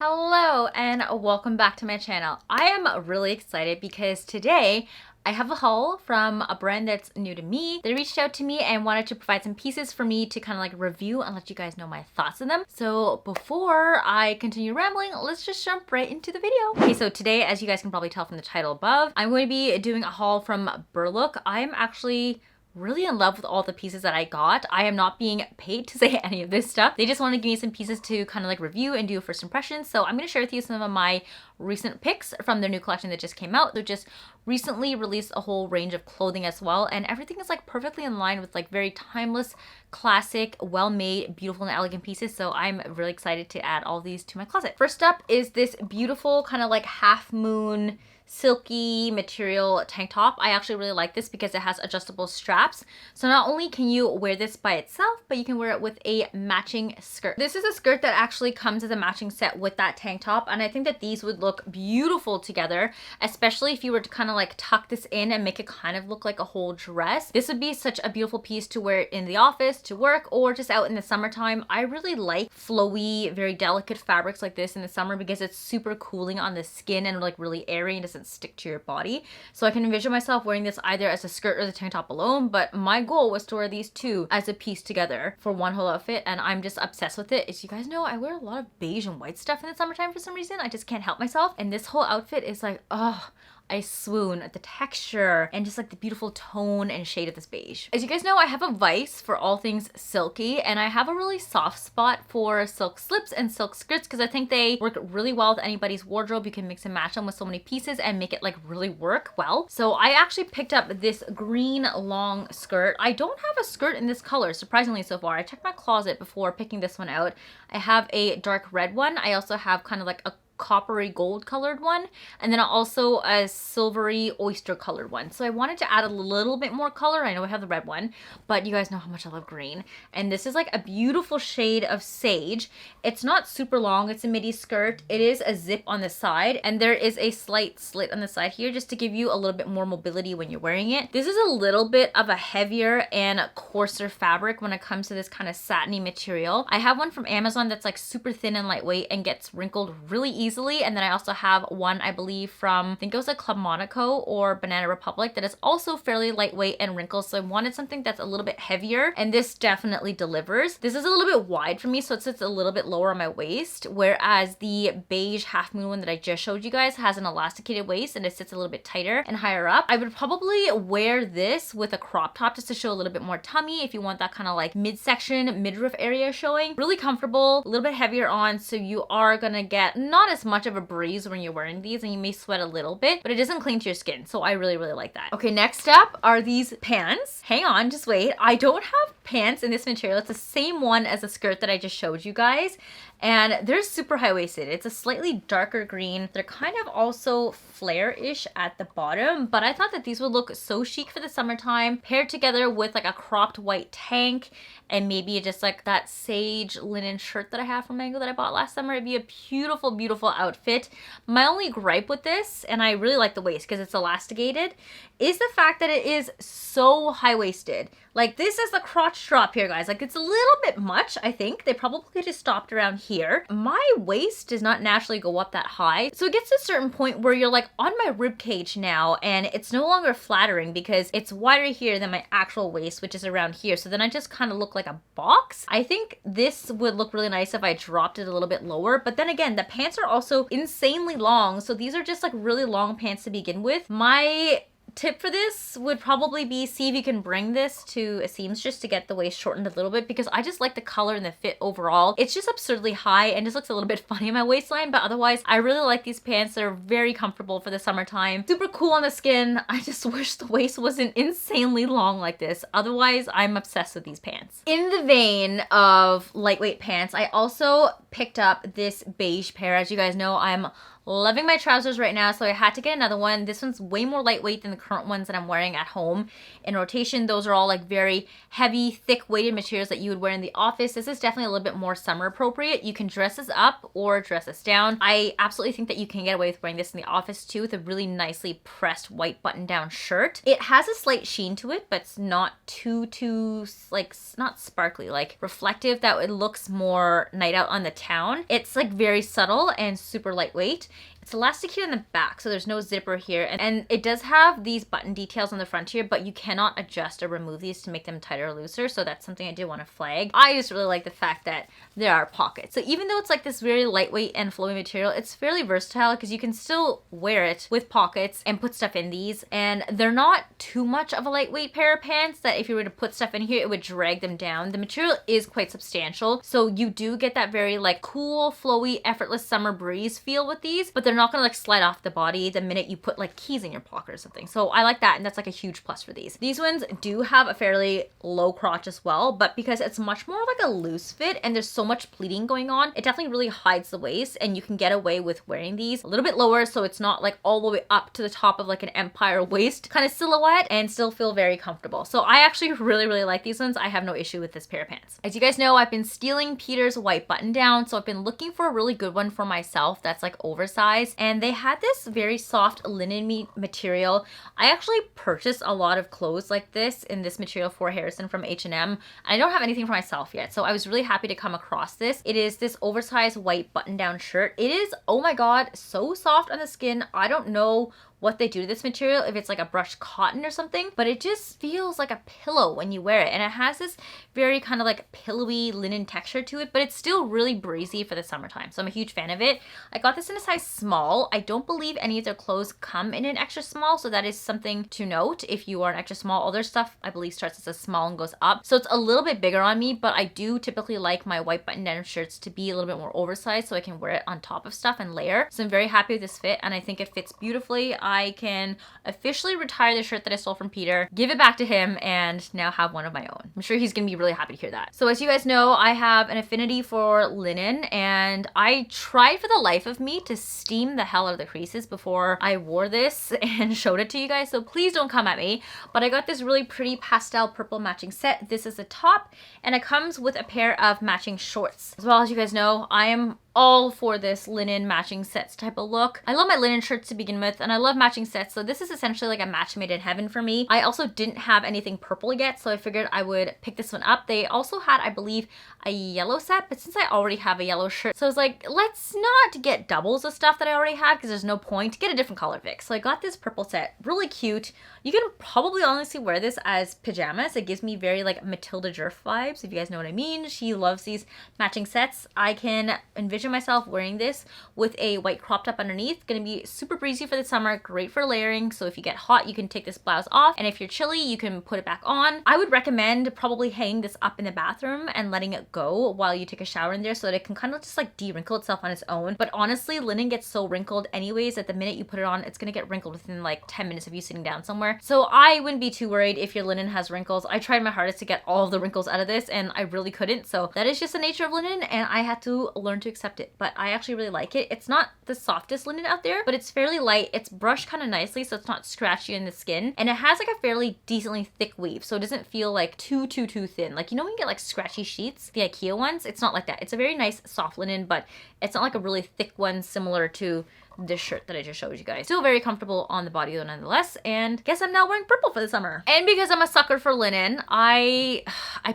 Hello and welcome back to my channel. I am really excited because today I have a haul from a brand that's new to me. They reached out to me and wanted to provide some pieces for me to kind of like review and let you guys know my thoughts on them. So before I continue rambling, let's just jump right into the video. Okay, so today, as you guys can probably tell from the title above, I'm going to be doing a haul from BERLOOK. I am actually really in love with all the pieces that I got. I am not being paid to say any of this stuff. They just want to give me some pieces to kind of like review and do first impressions. So I'm going to share with you some of my recent picks from their new collection that just came out. They just recently released a whole range of clothing as well, and everything is like perfectly in line with like very timeless, classic, well-made, beautiful and elegant pieces. So I'm really excited to add all these to my closet. First up is this beautiful kind of like half moon silky material tank top. I actually really like this because it has adjustable straps. So not only can you wear this by itself, but you can wear it with a matching skirt. This is a skirt that actually comes as a matching set with that tank top, and I think that these would look beautiful together, especially if you were to kind of like tuck this in and make it kind of look like a whole dress. This would be such a beautiful piece to wear in the office, to work, or just out in the summertime. I really like flowy, very delicate fabrics like this in the summer because it's super cooling on the skin and like really airy and doesn't stick to your body. So I can envision myself wearing this either as a skirt or the tank top alone, but my goal was to wear these two as a piece together for one whole outfit, and I'm just obsessed with it. As you guys know, I wear a lot of beige and white stuff in the summertime for some reason. I just can't help myself, and this whole outfit is like, oh, I swoon at the texture and just like the beautiful tone and shade of this beige. As you guys know, I have a vice for all things silky, and I have a really soft spot for silk slips and silk skirts because I think they work really well with anybody's wardrobe. You can mix and match them with so many pieces and make it like really work well. So I actually picked up this green long skirt. I don't have a skirt in this color, surprisingly so far. I checked my closet before picking this one out. I have a dark red one. I also have kind of like a coppery gold colored one, and then also a silvery oyster colored one. So I wanted to add a little bit more color. I know I have the red one, but you guys know how much I love green, and this is like a beautiful shade of sage. It's not super long. It's a midi skirt. It is a zip on the side, and there is a slight slit on the side here just to give you a little bit more mobility when you're wearing it. This is a little bit of a heavier and coarser fabric when it comes to this kind of satiny material. I have one from Amazon that's like super thin and lightweight and gets wrinkled really easily. And then I also have one, I believe, from, I think it was a Club Monaco or Banana Republic, that is also fairly lightweight and wrinkled. So I wanted something that's a little bit heavier, and this definitely delivers. This is a little bit wide for me, so it sits a little bit lower on my waist, whereas the beige half moon one that I just showed you guys has an elasticated waist and it sits a little bit tighter and higher up. I would probably wear this with a crop top just to show a little bit more tummy if you want that kind of like midsection, midriff area showing. Really comfortable, a little bit heavier on, so you are gonna get not as much of a breeze when you're wearing these, and you may sweat a little bit, but it doesn't cling to your skin, so I really like that. Okay, next up are these pants. Hang on, just wait. I don't have pants in this material. It's the same one as the skirt that I just showed you guys, and they're super high-waisted. It's a slightly darker green. They're kind of also flare-ish at the bottom, but I thought that these would look so chic for the summertime, paired together with like a cropped white tank and maybe just like that sage linen shirt that I have from Mango that I bought last summer. It'd be a beautiful, beautiful outfit. My only gripe with this, and I really like the waist because it's elasticated, is the fact that it is so high-waisted. Like, this is the crotch drop here, guys. Like, it's a little bit much, I think. They probably could have stopped around here. My waist does not naturally go up that high. So it gets to a certain point where you're like on my rib cage now, and it's no longer flattering because it's wider here than my actual waist, which is around here. So then I just kind of look like a box. I think this would look really nice if I dropped it a little bit lower. But then again, the pants are also insanely long. So these are just like really long pants to begin with. My tip for this would probably be see if you can bring this to a seamstress to get the waist shortened a little bit, because I just like the color and the fit overall. It's just absurdly high and just looks a little bit funny in my waistline, but otherwise I really like these pants. They're very comfortable for the summertime, super cool on the skin. I just wish the waist wasn't insanely long like this. Otherwise, I'm obsessed with these pants. In the vein of lightweight pants, I also picked up this beige pair. As you guys know, I'm Loving my trousers right now, so I had to get another one. This one's way more lightweight than the current ones that I'm wearing at home in rotation. Those are all like very heavy, thick weighted materials that you would wear in the office. This is definitely a little bit more summer appropriate. You can dress this up or dress this down. I absolutely think that you can get away with wearing this in the office too, with a really nicely pressed white button down shirt. It has a slight sheen to it, but it's not too like, not sparkly, like reflective, that it looks more night out on the town. It's like very subtle and super lightweight. It's elastic here in the back, so there's no zipper here, and it does have these button details on the front here, but you cannot adjust or remove these to make them tighter or looser, so that's something I did want to flag. I just really like the fact that there are pockets. So even though it's like this very lightweight and flowy material, it's fairly versatile because you can still wear it with pockets and put stuff in these, and they're not too much of a lightweight pair of pants that if you were to put stuff in here, it would drag them down. The material is quite substantial, so you do get that very like cool, flowy, effortless summer breeze feel with these, but they're not gonna like slide off the body the minute you put like keys in your pocket or something. So I like that, and that's like a huge plus for these. These ones do have a fairly low crotch as well, but because it's much more like a loose fit and there's so much pleating going on, it definitely really hides the waist, and you can get away with wearing these a little bit lower so it's not like all the way up to the top of like an empire waist kind of silhouette, and still feel very comfortable. So I actually really like these ones. I have no issue with this pair of pants. As you guys know, I've been stealing Peter's white button down, so I've been looking for a really good one for myself that's like oversized, and they had this very soft linen material. I actually purchased a lot of clothes like this in this material for Harrison from H&M. I don't have anything for myself yet, so I was really happy to come across this. It is this oversized white button-down shirt. It is, oh my god, so soft on the skin. I don't know what they do to this material, if it's like a brushed cotton or something, but it just feels like a pillow when you wear it, and it has this very kind of like pillowy linen texture to it, but it's still really breezy for the summertime, so I'm a huge fan of it. I got this in a size small. I don't believe any of their clothes come in an extra small, so that is something to note. If you are an extra small, all their stuff I believe starts as a small and goes up, so it's a little bit bigger on me, but I do typically like my white button down shirts to be a little bit more oversized so I can wear it on top of stuff and layer. So I'm very happy with this fit, and I think it fits beautifully. I can officially retire the shirt that I stole from Peter, give it back to him, and now have one of my own. I'm sure he's gonna be really happy to hear that. So as you guys know, I have an affinity for linen, and I tried for the life of me to steam the hell out of the creases before I wore this and showed it to you guys, so please don't come at me. But I got this really pretty pastel purple matching set. This is the top, and it comes with a pair of matching shorts. As well, as you guys know, I am all for this linen matching sets type of look. I love my linen shirts to begin with, and I love matching sets, so this is essentially like a match made in heaven for me. I also didn't have anything purple yet, so I figured I would pick this one up. They also had, I believe, a yellow set, but since I already have a yellow shirt, so I was like, let's not get doubles of stuff that I already had because there's no point. Get a different color pick. So I got this purple set, really cute. You can probably honestly wear this as pajamas. It gives me very like Matilda Jerf vibes, if you guys know what I mean. She loves these matching sets. I can envision myself wearing this with a white crop top underneath. Gonna be super breezy for the summer, great for layering, so if you get hot you can take this blouse off, and if you're chilly you can put it back on. I would recommend probably hanging this up in the bathroom and letting it go while you take a shower in there so that it can kind of just like de-wrinkle itself on its own. But honestly, linen gets so wrinkled anyways that the minute you put it on, it's gonna get wrinkled within like 10 minutes of you sitting down somewhere. So I wouldn't be too worried if your linen has wrinkles. I tried my hardest to get all of the wrinkles out of this, and I really couldn't, so that is just the nature of linen, and I had to learn to accept it. But I actually really like it. It's not the softest linen out there, but it's fairly light. It's brushed kind of nicely, so it's not scratchy in the skin, and it has like a fairly decently thick weave, so it doesn't feel like too thin. Like, you know when you get like scratchy sheets, the IKEA ones? It's not like that. It's a very nice soft linen, but it's not like a really thick one similar to this shirt that I just showed you guys. Still very comfortable on the body though nonetheless, and guess I'm now wearing purple for the summer. And because I'm a sucker for linen, I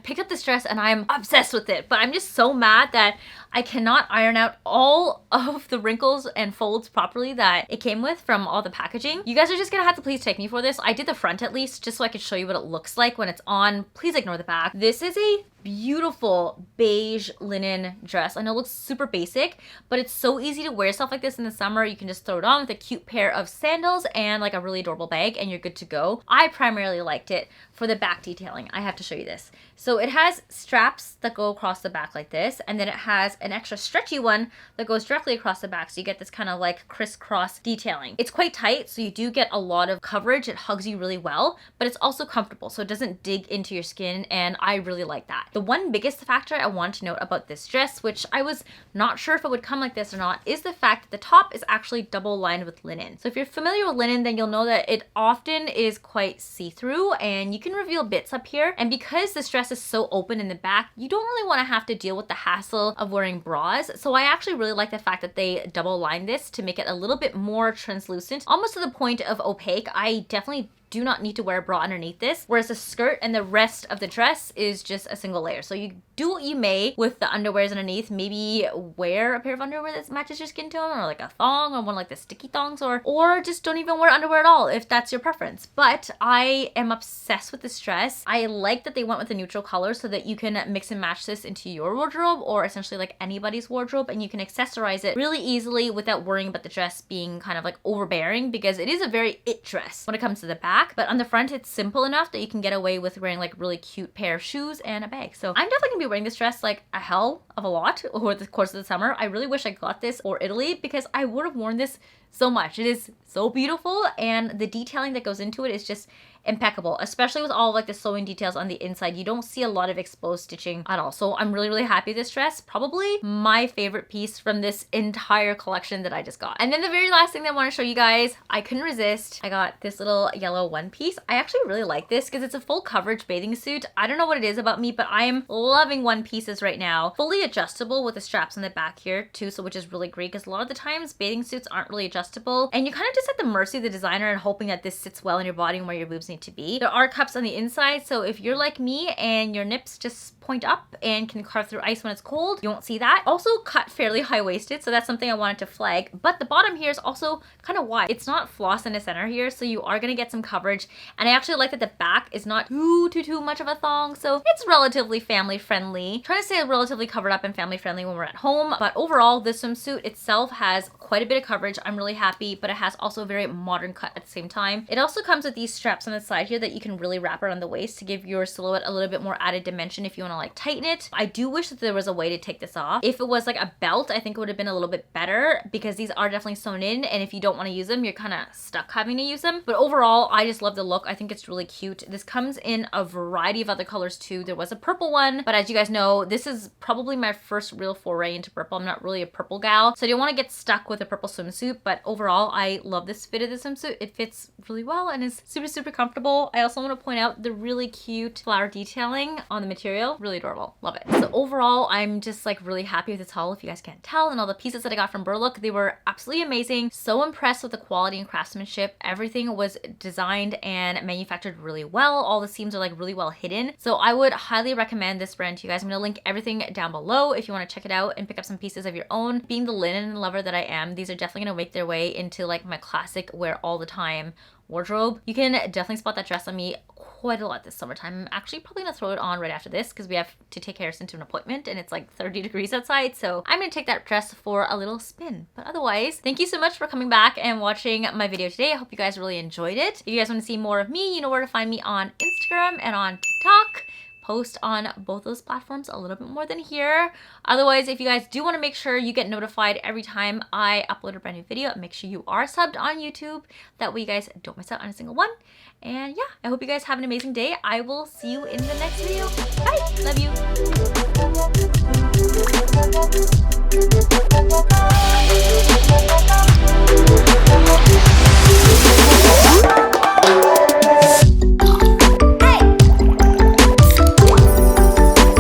picked up this dress and I'm obsessed with it, but I'm just so mad that I cannot iron out all of the wrinkles and folds properly that it came with from all the packaging. You guys are just gonna have to please take me for this. I did the front at least, just so I could show you what it looks like when it's on. Please ignore the back. This is a beautiful beige linen dress. I know it looks super basic, but it's so easy to wear stuff like this in the summer. You can just throw it on with a cute pair of sandals and like a really adorable bag, and you're good to go. I primarily liked it for the back detailing. I have to show you this. So it has straps that go across the back like this, and then it has an extra stretchy one that goes directly across the back, so you get this kind of like crisscross detailing. It's quite tight, so you do get a lot of coverage. It hugs you really well, but it's also comfortable, so it doesn't dig into your skin, and I really like that. The one biggest factor I want to note about this dress, which I was not sure if it would come like this or not, is the fact that the top is actually actually double lined with linen. So if you're familiar with linen, then you'll know that it often is quite see-through and you can reveal bits up here. And because this dress is so open in the back, you don't really want to have to deal with the hassle of wearing bras. So I actually really like the fact that they double lined this to make it a little bit more translucent, almost to the point of opaque. I definitely do not need to wear a bra underneath this, whereas the skirt and the rest of the dress is just a single layer. So you do what you may with the underwears underneath. Maybe wear a pair of underwear that matches your skin tone, or like a thong, or one like the sticky thongs, or just don't even wear underwear at all if that's your preference. But I am obsessed with this dress. I like that they went with a neutral color so that you can mix and match this into your wardrobe, or essentially like anybody's wardrobe, and you can accessorize it really easily without worrying about the dress being kind of like overbearing, because it is a very it dress when it comes to the back. But on the front, it's simple enough that you can get away with wearing like really cute pair of shoes and a bag. So I'm definitely gonna be wearing this dress like a hell of a lot over the course of the summer. I really wish I got this for Italy because I would have worn this so much. It is so beautiful, and the detailing that goes into it is just impeccable, especially with all like the sewing details on the inside. You don't see a lot of exposed stitching at all. So I'm really happy with this dress. Probably my favorite piece from this entire collection that I just got. And then the very last thing that I want to show you guys, I couldn't resist. I got this little yellow one piece. I actually really like this because it's a full coverage bathing suit. I don't know what it is about me, but I am loving one pieces right now. Fully adjustable with the straps on the back here too, so which is really great because a lot of the times bathing suits aren't really adjustable, and you kind of just at the mercy of the designer and hoping that this sits well in your body and where your boobs need to be. There are cups on the inside, so if you're like me and your nips just point up and can carve through ice when it's cold, you won't see that. Also cut fairly high-waisted, so that's something I wanted to flag. But the bottom here is also kind of wide. It's not floss in the center here, so you are gonna get some coverage. And I actually like that the back is not too much of a thong, so it's relatively family friendly. Trying to stay relatively covered up and family friendly when we're at home, but overall the swimsuit itself has quite a bit of coverage. I'm really happy, but it has also a very modern cut at the same time. It also comes with these straps on the side here that you can really wrap around the waist to give your silhouette a little bit more added dimension if you want to like tighten it. I do wish that there was a way to take this off. If it was like a belt, I think it would have been a little bit better because these are definitely sewn in, and if you don't want to use them, you're kind of stuck having to use them. But overall, I just love the look. I think it's really cute. This comes in a variety of other colors too. There was a purple one, but as you guys know, this is probably my first real foray into purple. I'm not really a purple gal, so I don't want to get stuck with a purple swimsuit, but overall, I love this fit of the swimsuit. It fits really well and is super comfortable. I also want to point out the really cute flower detailing on the material. Really adorable. Love it. So overall, I'm just like really happy with this haul, if you guys can't tell, and all the pieces that I got from BERLOOK. They were absolutely amazing. So impressed with the quality and craftsmanship. Everything was designed and manufactured really well. All the seams are like really well hidden. So I would highly recommend this brand to you guys. I'm going to link everything down below if you want to check it out and pick up some pieces of your own. Being the linen lover that I am, these are definitely going to make their way into like my classic wear all the time wardrobe. You can definitely spot that dress on me quite a lot this summertime. I'm actually probably gonna throw it on right after this because we have to take Harrison to an appointment and it's like 30 degrees outside, so I'm gonna take that dress for a little spin. But otherwise, thank you so much for coming back and watching my video today. I hope you guys really enjoyed it. If you guys want to see more of me, you know where to find me on Instagram and on TikTok. Post on both those platforms a little bit more than here. Otherwise, if you guys do want to make sure you get notified every time I upload a brand new video, make sure you are subbed on YouTube. That way you guys don't miss out on a single one. And yeah, I hope you guys have an amazing day. I will see you in the next video. Bye! Love you!